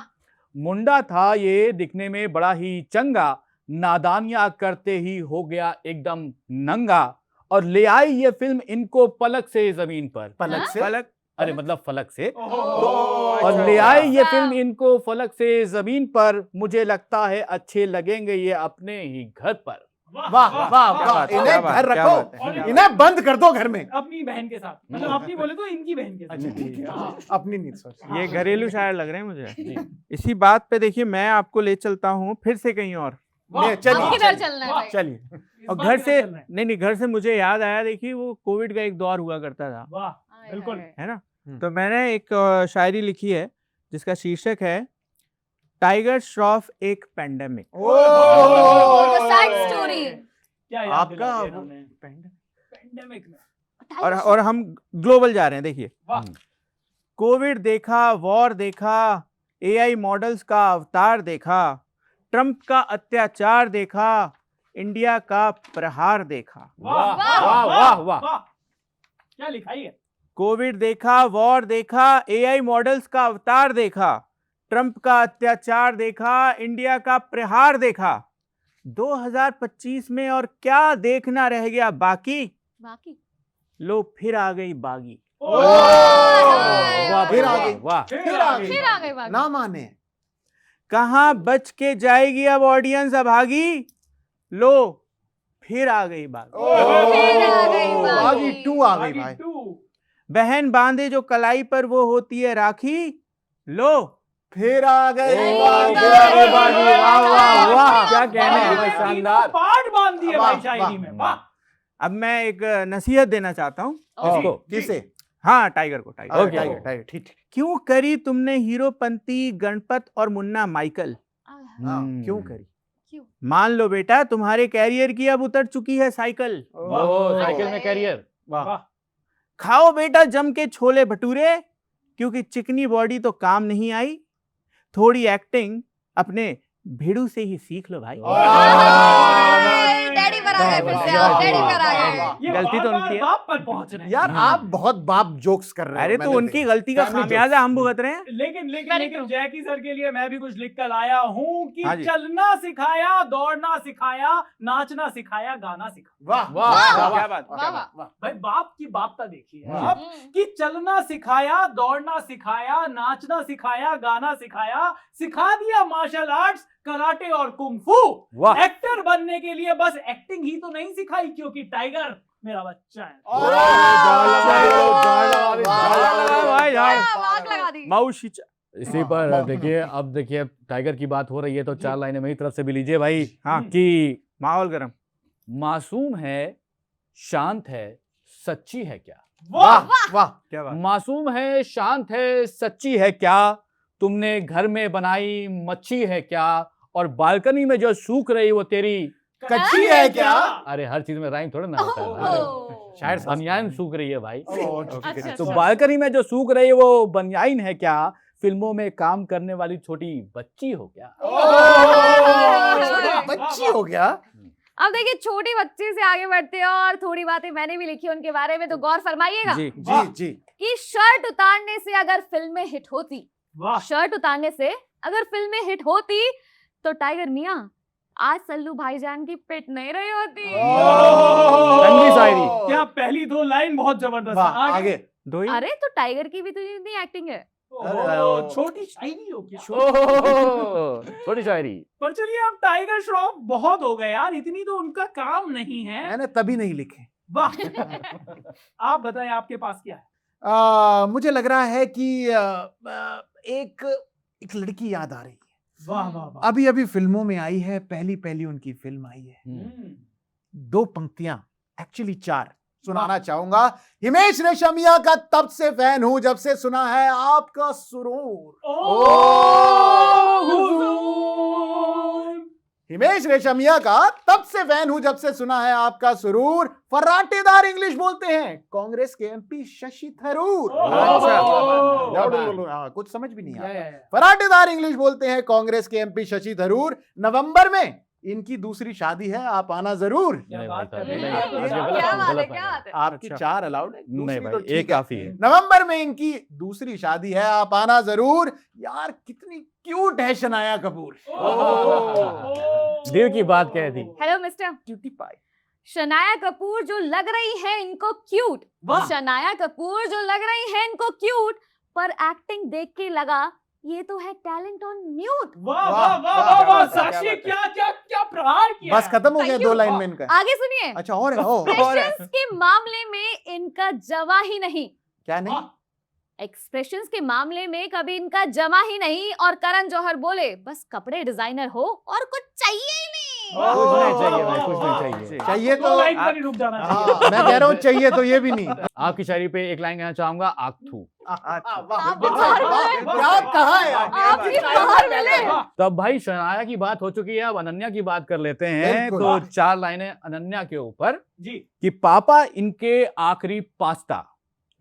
S3: मुंडा था ये दिखने में बड़ा ही चंगा, नादानियां करते ही हो गया एकदम नंगा, और ले आई ये फिल्म इनको पलक से जमीन पर।
S6: पलक से
S2: पलक।
S3: अरे मतलब फलक से।
S5: और
S3: और ले आई ये फिल्म इनको फलक से जमीन पर, मुझे लगता है अच्छे लगेंगे ये अपने ही घर पर।
S6: वाह वाह वाह। इन्हें घर रखो, इन्हें बंद कर दो घर में।
S5: अपनी बहन के साथ, मतलब अपनी बोले तो इनकी बहन के
S6: अच्छा
S5: साथ।
S6: ठीक है, अपनी नहीं सोच।
S2: ये घरेलू शायर लग रहे हैं मुझे। इसी बात पे देखिए मैं आपको ले चलता हूँ फिर से कहीं और।
S5: वाह।
S6: चलिए,
S1: अब किधर चलना है भाई?
S6: चलिए।
S5: इस
S2: और
S5: बार
S2: घर
S5: किधर
S2: से
S5: चलना है?
S2: नहीं, घर से मुझे याद आया, देखिए वो कोविड का एक दौर हुआ करता था,
S5: वाह।
S1: आए
S5: बिल्कुल।
S1: हाय।
S2: है ना।
S6: हम्म।
S2: तो मैंने एक शायरी लिखी है जिसका शीर्षक है टाइगर श्रॉफ एक पैंडेमिक।
S1: The sad story।
S5: क्या याद
S6: आपका
S5: दिला दिया
S6: वो
S5: इन्होंने? पेंडेमिक में।
S2: और हम ग्लोबल जा रहे हैं। देखिए
S5: वाह।
S2: कोविड देखा, वॉर देखा, एआई मॉडल्स का अवतार देखा, ट्रंप का अत्याचार देखा, इंडिया का प्रहार देखा।
S5: वाह
S3: वाह, वाह, वाह।
S5: क्या लिखाई है?
S2: कोविड देखा, वॉर देखा, एआई मॉडल्स का अवतार देखा, ट्रंप का अत्याचार देखा, इंडिया का प्रहार देखा। 2025 में और क्या देखना रह गया बाकी,
S1: बाकी
S2: लो फिर आ गई बागी।
S3: वाह
S6: फिर आ गई।
S3: वाह।
S6: फिर आ गई।
S1: फिर आ गए बाकी।
S6: ना माने।
S2: कहां बच के जाएगी अब ऑडियंस अभागी, लो फिर आ गई बागी।
S1: फिर आ गई बागी।
S6: बागी 2 आ गई
S5: बागी
S6: भाई।
S5: 2।
S2: बहन बांधे जो कलाई पर वो होती है राखी, लो
S6: फिर आ गई
S1: बागी।
S6: फिर आ गई बागी। वाह वाह वाह।
S3: क्या कहने हैं भाई,
S5: बागी
S3: शानदार।
S5: तो पार्ट बांध दिए
S6: वाह,
S5: भाई शायरी में। वाह।
S2: अब मैं एक नसीहत देना चाहता हूँ।
S3: किसको?
S6: किसे?
S2: हाँ टाइगर को। Tiger
S3: okay.
S6: टाइगर टाइगर ठीक।
S2: क्यों करी तुमने हीरोपंती गणपत और मुन्ना माइकल,
S6: हाँ, क्यों करी?
S1: क्यों?
S2: मान लो बेटा तुम्हारे कैरियर की अब उतर चुकी है साइकिल।
S3: ओ, साइकिल में कैरियर।
S5: वाह।
S2: खाओ बेटा जम के छोले भटूरे, क्योंकि चिकनी बॉडी तो काम नहीं आई, थोड़ी एक्टिंग अपने भिड़ू से ही सीख लो भाई।
S1: डैडी पर आ गए, फिर से आप डैडी पर आ गए।
S5: ये
S2: गलती तो
S5: बार-बार
S2: उनकी है।
S5: बाप पर पहुंच रहे हैं।
S6: यार आप बहुत बाप जोक्स कर रहे हो।
S2: अरे तो
S6: मैंने
S2: उनकी
S6: देखा।
S2: गलती का
S6: Family
S2: खामियाजा हम भुगत रहे हैं।
S5: लेकिन लेकिन
S1: Very
S5: लेकिन
S1: true।
S5: जैकी सर के लिए मैं भी कुछ लिख कर लाया हूँ कि
S2: हाँ जी।
S5: चलना सिखाया, दौड़ना सिखाया, नाचना सिखाया, गाना सिखाया।
S6: वाह
S3: वाह,
S6: वाह
S2: क्या बात,
S1: वाह, वाह।
S6: वाह।
S5: भाई बाप की बापता देखिए
S3: हाँ।
S5: आप कि चलना सिखाया, दौड़ना सिखाया, नाचना सिखाया, गाना सिखाया, सिखा दिया मार्शल आर्ट्स, कराटे और कुंफू।
S3: वाह।
S5: एक्टर बनने के लिए बस एक्टिंग ही तो नहीं सिखाई, क्योंकि टाइगर मेरा बच्चा है।
S2: भाई यार
S1: आग लगा दी।
S2: मौशी
S3: इसी पर देखिए, अब देखिए टाइगर की बात हो रही है तो चार लाइनें मेरी तरफ से भी लीजिए भाई।
S2: हाँ
S3: कि
S2: माहौल गरम।
S3: मासूम है, शांत है, सच्ची है क्या,
S6: वाह वाह।
S2: क्या बात।
S3: मासूम है, शांत है, सच्ची है क्या, तुमने घर में बनाई मच्छी है क्या, और बालकनी में जो सूख रही वो तेरी।
S6: कच्ची है क्या?
S3: अरे हर चीज में राइम थोड़ा ना होता है भाई।
S1: ओह।
S6: शायर
S3: बनियान सूख रही है भाई।
S1: अच्छा,
S3: तो
S1: अच्छा।
S3: बालकनी में जो सूख रही है वो बनियान है क्या, फिल्मों में काम करने वाली छोटी बच्ची हो क्या।
S6: बच्ची हो गया।
S1: अब देखिए छोटी बच्ची से आगे बढ़ते हैं और थोड़ी बातें मैंने भी लिखी उनके बारे में, तो गौर फरमाइएगा
S3: जी
S6: जी जी।
S1: कि शर्ट उतारने से अगर फिल्में हिट होती,
S5: वाह।
S1: शर्ट उतारने से अगर फिल्में हिट होती तो टाइगर मियां आज सल्लू भाईजान की पिट नहीं रही होती।
S3: तन्वी शायरी।
S5: क्या पहली दो लाइन बहुत जबरदस्त
S6: वाह,
S5: है।
S6: आगे।
S2: दो ही।
S1: अरे तो टाइगर की भी तो इतनी एक्टिंग है।
S5: ओह, छोटी शायरी हो क्या?
S3: ओहो, छोटी शायरी।
S5: पर चलिए अब टाइगर श्रॉफ बहुत हो गए यार, इतनी तो उनका काम नहीं है।
S6: मैंने तभी नहीं लिखे।
S5: वाह। आप बताएं आपके पास क्या है?
S6: मुझे लग रहा है कि एक लड़की याद आ रही है।
S5: वाह वाह वाह।
S6: अभी अभी फिल्मों में आई है, पहली पहली उनकी फिल्म आई है।
S5: हम्म।
S6: 2 पंक्तियां, एक्चुअली 4 सुनाना चाहूंगा। हिमेश रेशमिया का तब से फैन हूं जब से सुना है आपका सुरूर।
S5: हुजूर।
S6: हिमेश रेशमिया का तब से फैन हूं जब से सुना है आपका सुरूर। फर्राटेदार इंग्लिश बोलते हैं कांग्रेस के एमपी शशि थरूर।
S5: अच्छा।
S6: कुछ समझ भी नहीं आया। फर्राटेदार इंग्लिश बोलते हैं कांग्रेस के एमपी शशि थरूर। नवंबर में इनकी दूसरी शादी है, आप आना जरूर।
S3: नहीं भाई साहब,
S1: नहीं,
S3: नहीं,
S1: क्या
S3: ये
S1: बात
S3: गलत
S1: है,
S3: है, गलत
S1: क्या
S3: है।
S1: बात है?
S6: आपकी
S2: अच्छा।
S6: 4 अलाउड है,
S3: नहीं
S6: दूसरी
S3: भाई,
S6: तो
S3: एक
S6: ठीक है।
S3: काफी है।
S6: नवंबर में इनकी दूसरी शादी है, आप आना जरूर। यार कितनी क्यूट है शनाया कपूर।
S3: दिल की बात कह दी।
S1: Hello mister,
S6: cutie pie.
S1: Shanaya Kapoor जो लग रही है इनको क्यूट,
S5: वाह।
S1: शनाया कपूर जो लग रही है इनको क्यूट, पर एक्टिंग देख के लगा ये तो है टैलेंट ऑन म्यूट।
S5: वाह
S6: वाह,
S5: वाह वाह
S6: वाह,
S5: वाह वाह।
S6: वाह,
S5: साक्षी
S6: क्या
S5: क्या क्या क्या प्रहार किया
S6: बस
S5: है।
S6: खत्म हो गया
S1: Thank
S6: 2
S1: you.
S6: लाइन में इनका।
S1: आगे सुनिए,
S6: अच्छा और है।
S1: एक्सप्रेशंस के मामले में इनका जमा ही नहीं,
S6: क्या नहीं?
S1: एक्सप्रेशंस के मामले में कभी इनका जमा ही नहीं। और करण जौहर बोले बस कपड़े डिजाइनर हो और कुछ चाहिए ही नहीं।
S3: कुछ नहीं चाहिए भाई, कुछ नहीं चाहिए।
S6: चाहिए
S5: दो
S6: तो
S5: लाइन पर ही रुक जाना चाहिए।
S6: हाँ, मैं कह रहा हूँ चाहिए तो ये भी नहीं।
S3: आपकी शायरी पे एक लाइन कहना चाहूंगा, आगथू।
S1: आप भी बाहर मिले।
S6: क्या कहा है
S1: आप भी बाहर मिले।
S3: तो अब भाई शनाया की बात हो चुकी है, अब अनन्या की बात कर लेते हैं।
S6: बिल्कुल।
S3: तो 4 लाइनें अनन्या के ऊपर
S5: जी।
S3: कि पापा इनके आखिरी पास्ता,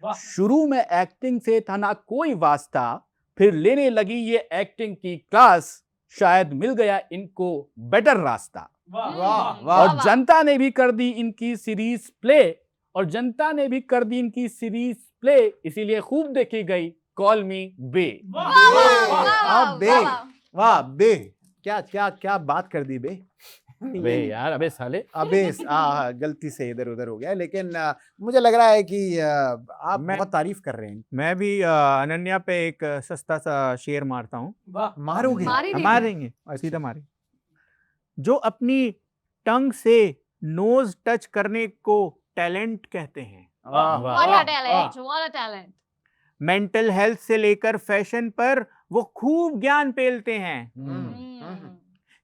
S5: वाह।
S3: शुरू में एक्टिंग से था ना कोई वास्ता, फिर लेने लगी ये एक्टिंग की क्लास, शायद मिल गया इनको बेटर रास्ता।
S5: वाह
S6: वाह,
S5: वाह।
S3: और जनता ने भी कर दी इनकी सीरीज प्ले, और जनता ने भी कर दी इनकी सीरीज प्ले, इसीलिए खूब देखी गई कॉल मी बे।
S5: वाह
S1: वाह,
S5: वाह
S1: वाह,
S5: वाह।
S1: वाह,
S6: अब बे।
S1: वाह।
S6: वाह बे, क्या क्या क्या बात कर दी बे।
S3: बे यार, अबे साले।
S6: अबे गलती से इधर उधर हो गया, लेकिन मुझे लग रहा है कि आप बहुत तारीफ कर रहे हैं।
S2: मैं भी अनन्या पे एक सस्ता सा शेर मारता हूँ।
S5: वाह।
S6: मारोगे?
S1: मारी नहीं।
S2: मारेंगे, सीधा मारेंगे। जो अपनी टंग से नोज टच करने को टैलेंट कहते हैं,
S6: वाह,
S1: What a
S6: वाह,
S1: talent, what a talent.
S2: Mental health से लेकर फैशन पर वो खूब ज्ञान पेलते हैं।
S1: हम्म।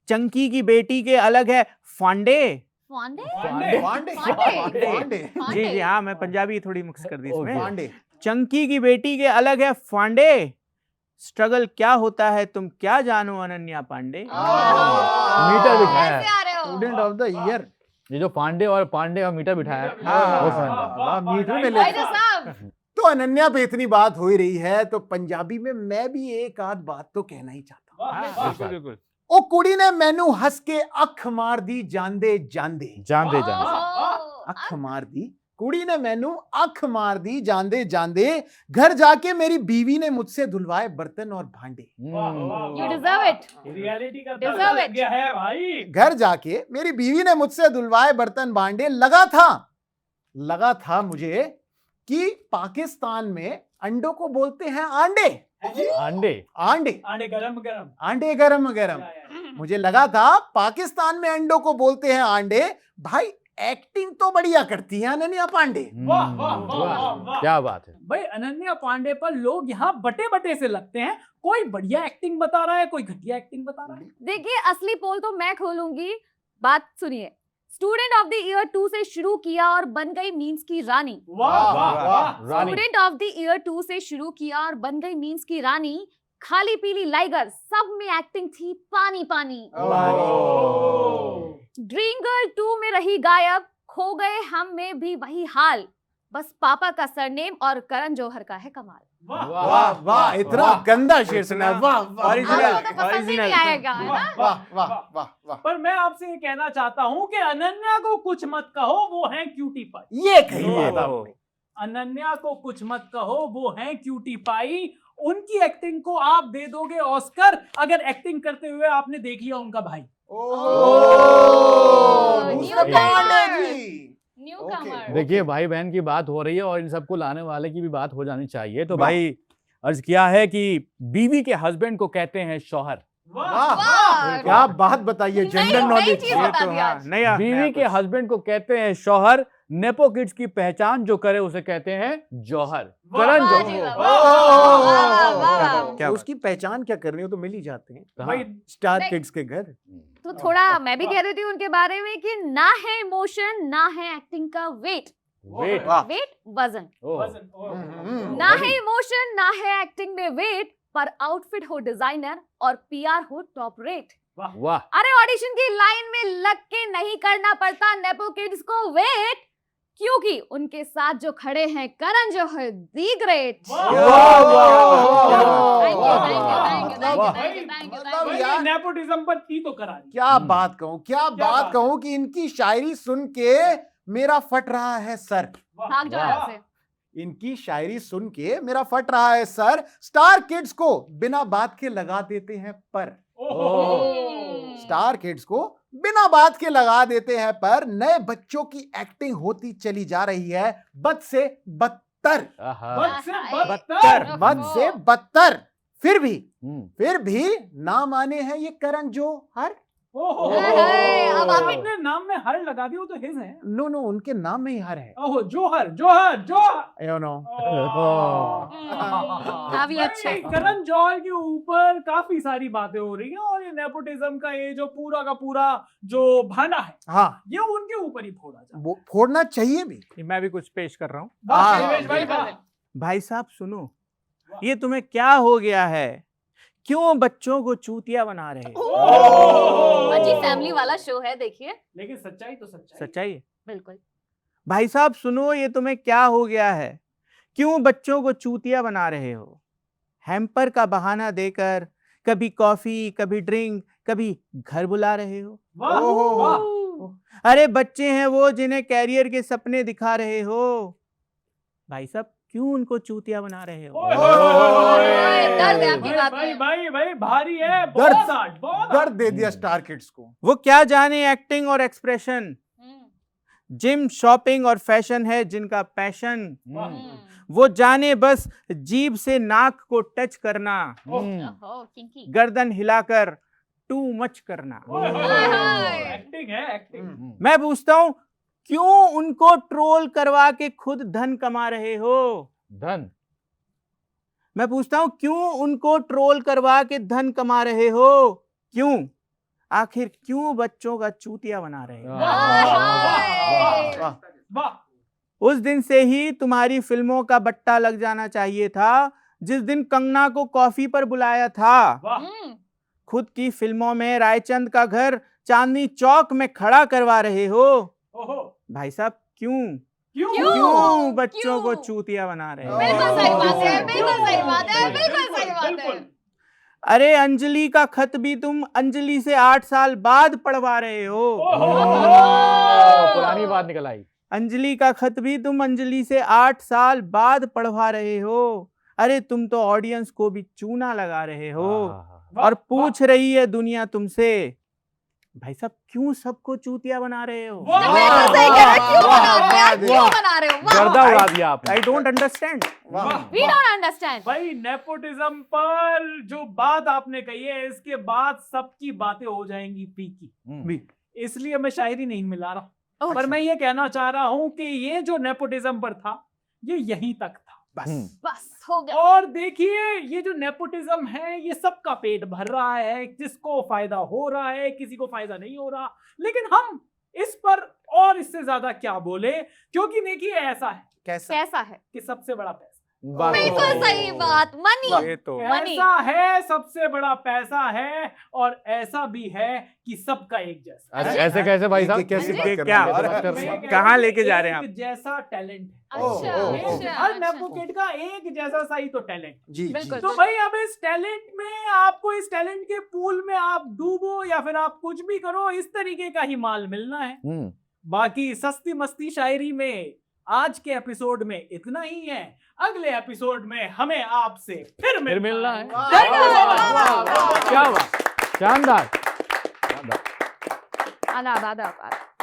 S2: चंकी की बेटी के अलग है फांडे।
S1: फांडे?
S5: फांडे।
S6: वांडे,
S1: फांडे।
S6: वांडे,
S2: जी जी हाँ, मैं पंजाबी थोड़ी मिक्स कर दी इसमें।
S6: वांडे।
S2: चंकी की बेटी के अलग है फांडे, स्ट्रगल क्या होता है तुम क्या जानो अनन्या पांडे।
S3: मीटर बिठाया
S1: कैसे आ रहे हो?
S6: Student of the year.
S3: ये जो पांडे और पांडे का मीटर बिठाया है,
S6: हाँ,
S3: वो
S5: वाह,
S3: समझ
S5: वाह,
S3: में
S5: वाह,
S6: वाह, मीटर
S5: वाह,
S6: में
S1: भाई
S6: ले-
S1: साहब,
S6: तो अनन्या पे इतनी बात हो ही रही है तो पंजाबी में मैं भी एक आध बात तो कहना ही चाहता हूँ।
S5: वाह,
S2: हाँ,
S5: वाह।
S2: बिल्कुल बिल्कुल।
S6: ओ कुड़ी ने मैनू हंस के अख मार दी जांदे जांदे।
S3: जान दे जान।
S1: ओह,
S6: अख मार दी, कुड़ी ने मैनू अख मार दी जांदे जांदे। घर जाके मेरी बीवी ने मुझसे धुलवाए बर्तन और भांडे।
S5: वाह, वाह,
S1: You
S5: वाह,
S1: deserve
S5: वाह।
S1: it.
S5: रियलिटी का
S1: Deserve
S5: दर्जा लग
S1: it.
S5: गया है भाई।
S6: घर जाके मेरी बीवी ने मुझसे धुलवाए बर्तन भांडे। लगा था मुझे कि पाकिस्तान में अंडों को बोलते हैं आंडे।
S3: अंडे।
S6: आंडे,
S5: आंडे गरम गरम।
S6: आंडे गरम गरम।
S5: या, या।
S6: मुझे लगा था पाकिस्तान में अंडों को बोलते हैं आंडे। भाई एक्टिंग तो बढ़िया करती है अनन्या पांडे।
S5: वाह, वाह, वाह, वाह, वाह।
S3: क्या बात है।
S5: भाई अनन्या पांडे पर लोग यहाँ बटे बटे से लगते हैं। कोई बढ़िया एक्टिंग बता रहा है, कोई घटिया एक्टिंग बता रहा है।
S1: देखिए असली पोल तो मैं खोलूंगी। बात सुनिए, स्टूडेंट ऑफ द ईयर 2 से शुरू किया और बन गई मीम्स की रानी।
S5: वाह वाह वाह।
S3: रानी।
S1: स्टूडेंट ऑफ द ईयर 2 से शुरू किया और बन गई मीम्स की रानी। खाली पीली लाइगर सब में एक्टिंग थी पानी पानी। ड्रीम गर्ल 2 में रही गायब, खो गए हम में भी वही हाल। बस पापा का सरनेम और करण जौहर का है कमाल।
S6: वाह वाह, इतना गंदा शेर सुना है। वाह वाह
S2: Original,
S1: आपको तो पसंद ही नहीं आएगा, है ना?
S6: वाह वाह वाह वाह।
S5: पर मैं आपसे ये कहना चाहता हूँ कि अनन्या को कुछ मत कहो, वो है क्यूटी पाई।
S6: ये कही
S2: ये
S6: बात
S2: तो।
S6: आपने।
S5: अनन्या को कुछ मत कहो, वो है क्यूटी पाई। उनकी एक्टिंग को आप दे दोगे ऑस्कर अगर एक्टिंग करते हुए आपने देख लिया उनका भाई।
S1: न्यूकमर।
S3: देखिए भाई बहन की बात हो रही है और इन सबको लाने वाले की भी बात हो जानी चाहिए। तो भाई अर्ज किया है कि बीवी के हस्बैंड को कहते हैं शौहर।
S6: वाह, क्या बात बताइए, जनरल
S1: नई
S6: नॉलेज।
S1: चीज बता दिया
S2: हाँ,
S1: आज।
S2: नया
S3: बीवी के हस्बैंड को कहते हैं शौहर। नेपो किड्स की पहचान जो करे उसे कहते हैं जौहर। करण
S1: वाह जी,
S3: जौहर।
S1: वाह, वाह, वाह, वाह।
S2: क्या बात।
S6: उसकी पहचान क्या करनी हो तो मिल ही जाते हैं
S5: भाई
S6: स्टार
S1: नहीं।
S6: किड्स के घर।
S1: तो थोड़ा मैं भी कह देती हूँ उनके बारे में कि ना है इमोशन ना है एक्टिंग का वेट।
S3: वेट।
S6: वाह।
S1: वेट वजन।
S5: वजन, ओह।
S1: ना है इमोशन ना है एक्टिंग में वेट, पर आउटफिट हो डिजाइनर और पीआर हो टॉप रेट।
S3: वाह।
S1: अरे ऑडिशन की लाइन में लग के नहीं करना पड़ता नेपो किड्स को वेट, क्योंकि उनके साथ जो खड़े हैं करण जौहर दी ग्रेट।
S5: भाई नेपोटिज्म पर थी तो करा दी।
S6: क्या बात कहूँ, क्या बात
S5: बात।
S6: कहूँ कि इनकी शायरी सुन के मेरा फट रहा है सर।
S1: भाग जाओ यहाँ से।
S6: इनकी शायरी सुन के मेरा फट रहा है सर। स्टार किड्स को बिना बात के लगा देते हैं पर। स्टार किड्स को बिना बात के लगा देते हैं पर। नए बच्चों की एक्टिंग होती चली जा रही है बद से बदतर।
S5: बद से
S2: बदतर।
S6: बद से बदतर। फिर
S3: हम्म।
S6: भी ना माने हैं ये करण जौहर।
S5: ओहो,
S1: अब आप
S5: अपने नाम में हर लगा दी, वो तो हिज है।
S6: नो नो, उनके नाम में ही हर है।
S5: ओहो, जोहर जोहर जोहर।
S6: You know.
S1: काफी अच्छा।
S5: भाई, करण जौहर के ऊपर काफी सारी बातें हो रही हैं और ये नेपोटिज्म का ये जो पूरा का पूरा जो भाना है
S6: हाँ,
S5: ये उनके ऊपर ही फोड़ा जाए।
S6: वो फोड़ना चाहिए भी।
S2: मैं भी कुछ पेश कर रहा हूँ।
S5: वाह,
S6: हाँ।
S5: देवेश भाई, वाह।
S2: भाई साहब सुनो, ये तुम्हें क्या हो गया है? क्यों बच्चों को चूतिया बना रहे हो?
S1: अजी फैमिली वाला शो है, देखिए।
S5: लेकिन सच्चाई तो सच्चाई।
S2: सच्चाई है।
S1: बिल्कुल।
S2: भाई साहब सुनो, ये तुम्हें क्या हो गया है? क्यों बच्चों को चूतिया बना रहे हो? हैम्पर का बहाना देकर कभी कॉफी, कभी ड्रिंक, कभी घर बुला रहे हो।
S5: वाह वाह।
S2: अरे बच्चे हैं वो जिन्हें कैरियर के सपने दिखा रहे हो। भाई साहब क्यों उनको चूतिया बना रहे हो?
S1: दर्द है आपकी
S5: भाई
S1: बात
S5: भाई
S1: में।
S5: भाई भाई भारी है,
S6: दर्द-
S5: बहुत हार्ड, बहुत
S6: दर्द दे दिया स्टार किड्स को।
S2: वो क्या जाने एक्टिंग और एक्सप्रेशन, जिम, शॉपिंग और फैशन है जिनका पैशन। वो जाने बस जीभ से नाक को टच करना, गर्दन हिलाकर टू मच करना।
S5: एक्टिंग है, एक्टिंग।
S2: मैं पूछता हूं, क्यों उनको ट्रोल करवा के खुद धन कमा रहे हो?
S3: धन।
S2: मैं पूछता हूं, क्यों उनको ट्रोल करवा के धन कमा रहे हो? क्यों? आखिर क्यों बच्चों का चूतिया बना रहे हो?
S5: वाह वाह।
S2: उस दिन से ही तुम्हारी फिल्मों का बट्टा लग जाना चाहिए था जिस दिन कंगना को कॉफी पर बुलाया था।
S5: वाह।
S2: खुद की फिल्मों में रायचंद का घर चांदनी चौक में खड़ा करवा रहे हो।
S5: ओहो,
S2: भाई साहब क्यों
S5: क्यों?
S2: क्यों बच्चों
S1: क्यों?
S2: को चूतिया बना रहे हो?
S1: बिल्कुल सही बात है, बिल्कुल सही बात है, बिल्कुल सही बात है।
S5: बिल्कुल।
S2: अरे अंजलि का खत भी तुम अंजलि से 8 साल बाद पढ़वा रहे हो।
S3: पुरानी बात निकल आई।
S2: अंजलि का खत भी तुम अंजलि से 8 साल बाद पढ़वा रहे हो। अरे तुम तो ऑडियंस को भी चूना लगा रहे हो और पूछ रही है दुनिया तुमसे, भाई साहब क्यों सबको चूतिया बना रहे हो?
S1: बिल्कुल सही कह रहे हो, क्यों बना रहे हो यार, क्यों बना रहे हो?
S3: गर्दा उड़ा दिया आपने।
S2: I don't understand.
S1: We don't understand.
S5: भाई नेपोटिज्म पर जो बात आपने कही है, इसके बाद सबकी बातें हो जाएंगी फीकी। इसलिए मैं शायरी नहीं मिला रहा, पर मैं ये कहना चाह रहा हूं कि ये जो नेपोटिज्म पर था ये यहीं तक था
S1: बस हो गया।
S5: और देखिए ये जो नेपोटिज्म है ये सबका पेट भर रहा है, किसको फायदा हो रहा है, किसी को फायदा नहीं हो रहा, लेकिन हम इस पर और इससे ज्यादा क्या बोले, क्योंकि देखिए ऐसा है
S6: कैसा?
S1: कैसा है?
S5: कि सबसे बड़ा पैसा,
S3: वाह,
S1: बिल्कुल सही बात, मनी।
S2: ये तो
S1: Money.
S5: ऐसा है सबसे बड़ा पैसा है, और ऐसा भी है कि सबका एक जैसा।
S3: अच्छा, ऐसे कैसे भाई साहब?
S6: कैसी बात
S2: ये
S6: कर
S2: क्या?
S6: रहे हो?
S3: बात कर रहे
S5: मैं
S3: हैं?
S5: कह
S2: कहाँ
S5: रहा हूं
S2: लेके
S5: कि
S2: जा रहे हैं
S5: एक जैसा टैलेंट है।
S1: अच्छा,
S6: ओह,
S1: अच्छा,
S5: हर
S1: अच्छा।
S5: नेपोकेट का एक जैसा सा ही तो टैलेंट।
S6: जी जी
S1: बिल्कुल।
S5: तो भाई अब इस टैलेंट में, आपको इस टैलेंट के पूल में आप डूबो या फिर आप कुछ भी करो, इस तरीके का ही माल मिलना है। बाकी सस्ती मस्ती शायरी में आज के एपिसोड में इतना ही है। अगले एपिसोड में हमें आपसे फिर
S3: मिलना है।
S1: धन्यवाद।
S3: क्या बात, शानदार।
S1: आदाब आदाब आदाब।